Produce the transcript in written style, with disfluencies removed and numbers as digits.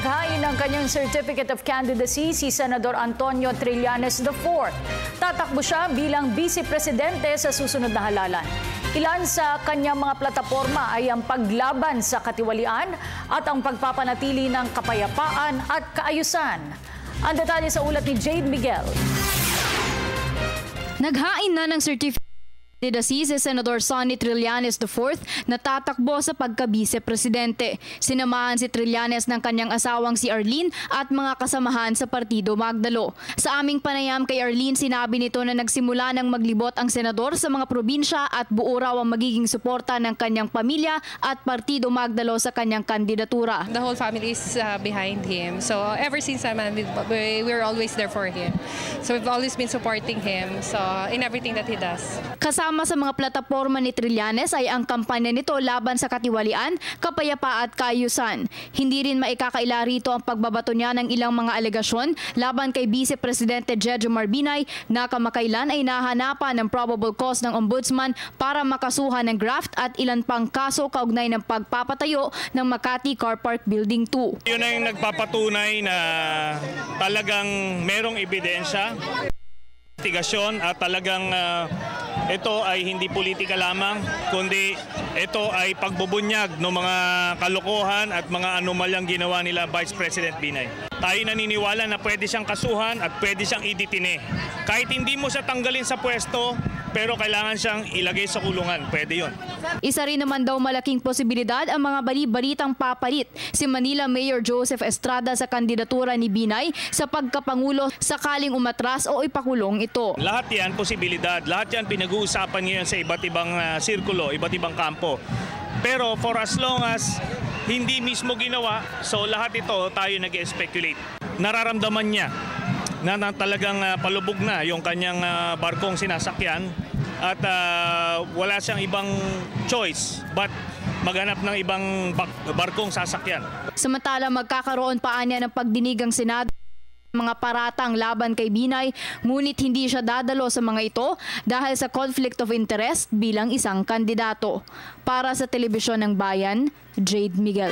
Naghain ng kanyang Certificate of Candidacy si Senador Antonio Trillanes IV. Tatakbo siya bilang Vice Presidente sa susunod na halalan. Ilan sa kanyang mga plataporma ay ang paglaban sa katiwalian at ang pagpapanatili ng kapayapaan at kaayusan. Ang detalye sa ulat ni Jade Miguel. Naghain na ng Certificate si Senador Sonny Trillanes IV na tatakbo sa pagka-Vice-Presidente. Sinamahan si Trillanes ng kanyang asawang si Arlene at mga kasamahan sa Partido Magdalo. Sa aming panayam kay Arlene, sinabi nito na nagsimula ng maglibot ang senador sa mga probinsya at buo raw ang magiging suporta ng kanyang pamilya at Partido Magdalo sa kanyang kandidatura. The whole family is behind him. So ever since we're always there for him. So we've always been supporting him in everything that he does. Kasama sa mga plataporma ni Trillanes ay ang kampanya nito laban sa katiwalian, kapayapaan at kaayusan. Hindi rin maikakaila rito ang pagbabato niya ng ilang mga alegasyon laban kay Vice Presidente Jejomar Binay na kamakailan ay nahanapan ng probable cause ng ombudsman para makasuhan ng graft at ilan pang kaso kaugnay ng pagpapatayo ng Makati Car Park Building 2. Yun ang nagpapatunay na talagang merong ebidensya, investigasyon at talagang ito ay hindi politika lamang, kundi ito ay pagbubunyag ng mga kalokohan at mga anomalyang ginawa nila Vice President Binay. Tayo naniniwala na pwede siyang kasuhan at pwede siyang iditine. Kahit hindi mo siya tanggalin sa pwesto, pero kailangan siyang ilagay sa kulungan. Pwede yun. Isa rin naman daw malaking posibilidad ang mga bali-balitang papalit si Manila Mayor Joseph Estrada sa kandidatura ni Binay sa pagkapangulo sakaling umatras o ipakulong ito. Lahat yan posibilidad. Lahat yan pinag-uusapan ngayon sa iba't ibang sirkulo, iba't ibang kampo. Pero for as long as hindi mismo ginawa, so lahat ito tayo nag-speculate. Nararamdaman niya na talagang palubog na yung kanyang barkong sinasakyan at wala siyang ibang choice but maghanap ng ibang barkong sasakyan. Samantala magkakaroon pa niya ng pagdinig ang Senado mga paratang laban kay Binay, ngunit hindi siya dadalo sa mga ito dahil sa conflict of interest bilang isang kandidato. Para sa Telebisyon ng Bayan, Jade Miguel.